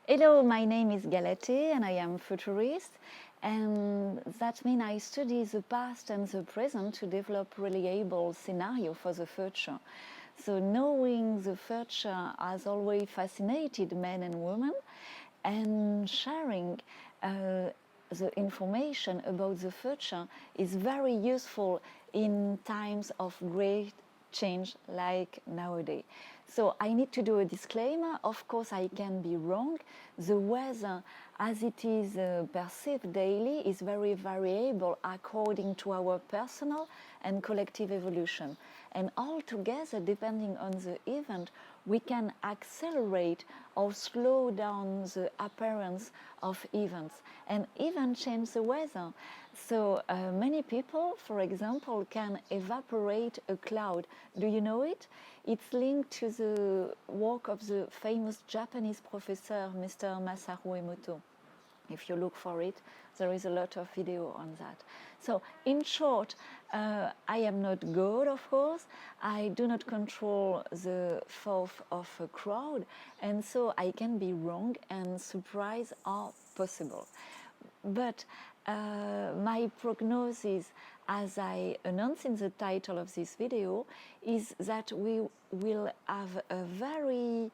Hello, my name is Galate and I am futurist, and that means I study the past and the present to develop reliable scenario for the future. So knowing the future has always fascinated men and women, and sharing the information about the future is very useful in times of great change like nowadays. So I need to do a disclaimer. Of course, I can be wrong. The weather, as it is perceived daily, is very variable according to our personal and collective evolution. And altogether, depending on the event, we can accelerate or slow down the appearance of events and even change the weather. So many people, for example, can evaporate a cloud. Do you know it? It's linked to the work of the famous Japanese professor, Mr. Masaru Emoto. If you look for it, there is a lot of video on that. So in short, I am not God, of course. I do not control the thought of a crowd, and so I can be wrong, and surprise are possible. But my prognosis, as I announced in the title of this video, is that we will have a very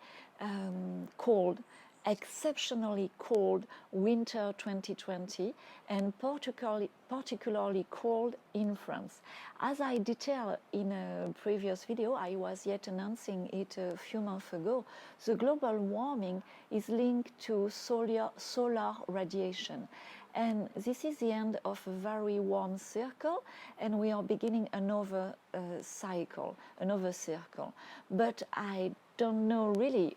cold, exceptionally cold winter 2020, and particularly cold in France. As I detailed in a previous video, I was yet announcing it a few months ago, the global warming is linked to solar radiation. And this is the end of a very warm circle, and we are beginning another cycle, another circle. But I don't know really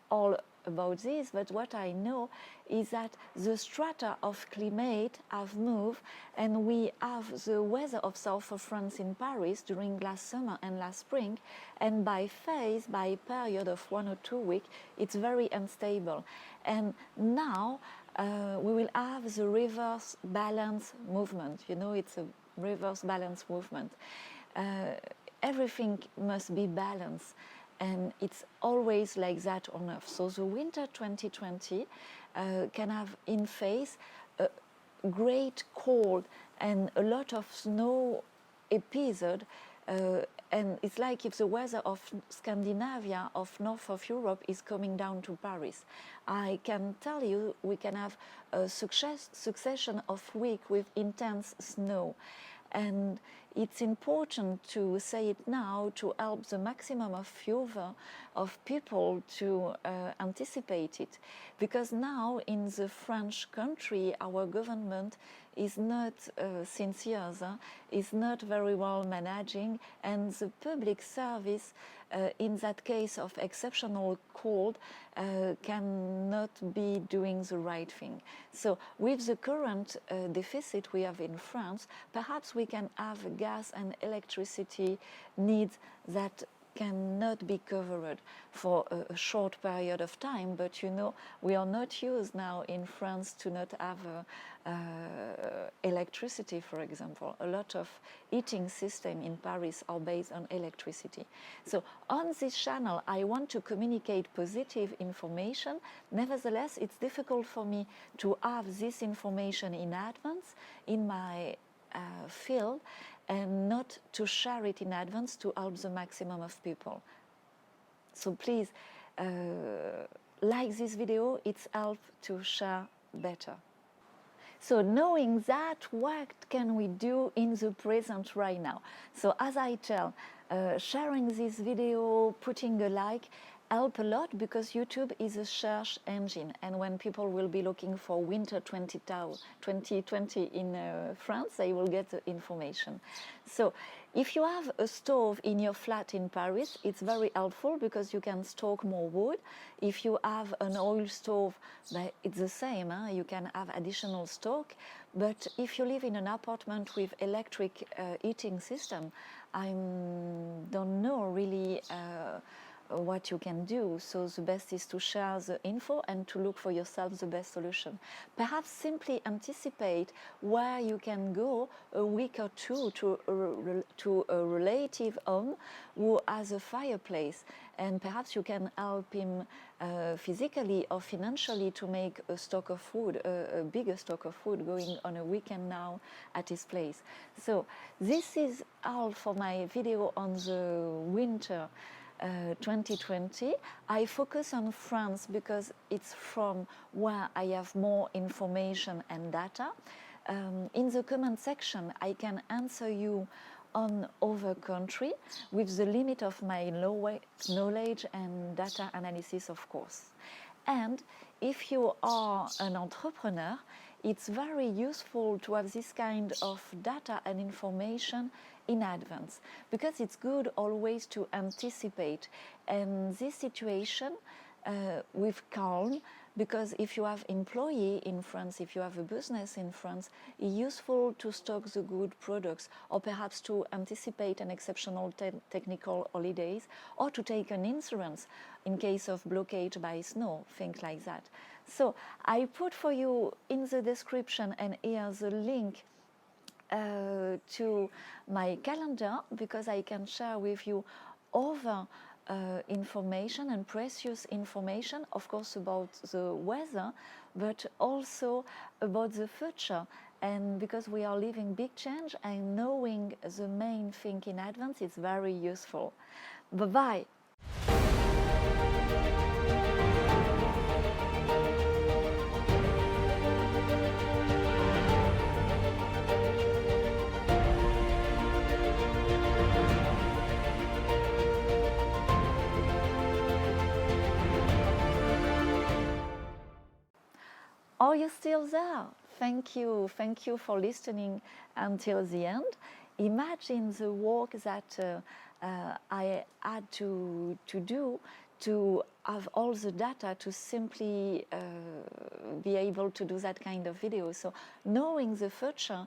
all about this, but what I know is that the strata of climate have moved, and we have the weather of south of France in Paris during last summer and last spring, and by phase, by period of 1 or 2 weeks, it's very unstable. And now we will have the reverse balance movement. You know, it's a reverse balance movement. Everything must be balanced, and it's always like that on Earth. So the winter 2020 can have in face a great cold and a lot of snow episode, and it's like if the weather of Scandinavia, of north of Europe, is coming down to Paris. I can tell you we can have a succession of weeks with intense snow. And it's important to say it now to help the maximum of viewer of people to anticipate it, because now in the French country our government is not since years is not very well managing, and the public service in that case of exceptional cold cannot be doing the right thing. So with the current deficit we have in France, perhaps we can have gas and electricity needs that cannot be covered for a short period of time. But you know, we are not used now in France to not have electricity, for example. A lot of heating systems in Paris are based on electricity. So on this channel I want to communicate positive information. Nevertheless, it's difficult for me to have this information in advance in my field, and not to share it in advance to help the maximum of people. So please like this video, it's help to share better. So knowing that, what can we do in the present right now? So as I tell, sharing this video, putting a like, help a lot, because YouTube is a search engine, and when people will be looking for winter 2020 in France, they will get the information. So if you have a stove in your flat in Paris, it's very helpful because you can stock more wood. If you have an oil stove, it's the same, you can have additional stock. But if you live in an apartment with electric heating system, I don't know really what you can do. So the best is to share the info and to look for yourself the best solution. Perhaps simply anticipate where you can go a week or two to a relative home who has a fireplace, and perhaps you can help him physically or financially to make a stock of food, a bigger stock of food, going on a weekend now at his place. So this is all for my video on the winter 2020. I focus on France because it's from where I have more information and data. In the comment section, I can answer you on other country with the limit of my knowledge and data analysis, of course. And if you are an entrepreneur, it's very useful to have this kind of data and information in advance, because it's good always to anticipate. And this situation with calm, because if you have employee in France, if you have a business in France, it's useful to stock the good products, or perhaps to anticipate an exceptional technical holidays, or to take an insurance in case of blockage by snow, things like that. So I put for you in the description and here the link to my calendar, because I can share with you other information and precious information, of course, about the weather, but also about the future. And because we are living big change, and knowing the main thing in advance is very useful. Bye-bye. Are you still there? Thank you for listening until the end. Imagine the work that I had to do to have all the data to simply be able to do that kind of video. So knowing the future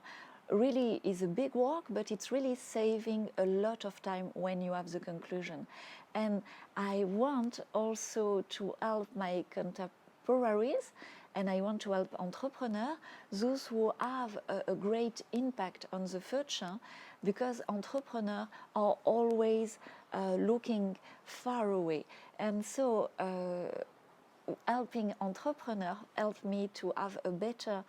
really is a big work, but it's really saving a lot of time when you have the conclusion. And I want also to help my contemporaries, and I want to help entrepreneurs, those who have a great impact on the future, because entrepreneurs are always looking far away. And so helping entrepreneurs helped me to have a better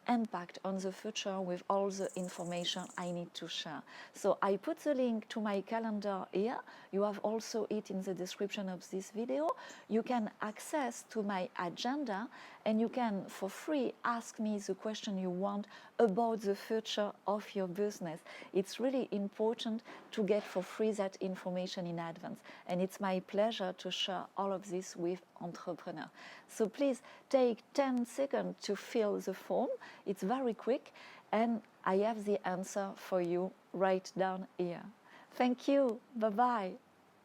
impact on the future with all the information I need to share. So I put the link to my calendar here. You have also it in the description of this video. You can access to my agenda, and you can for free ask me the question you want about the future of your business. It's really important to get for free that information in advance, and it's my pleasure to share all of this with entrepreneurs. So please take 10 seconds to fill the form. It's very quick, and I have the answer for you right down here. Thank you. Bye-bye.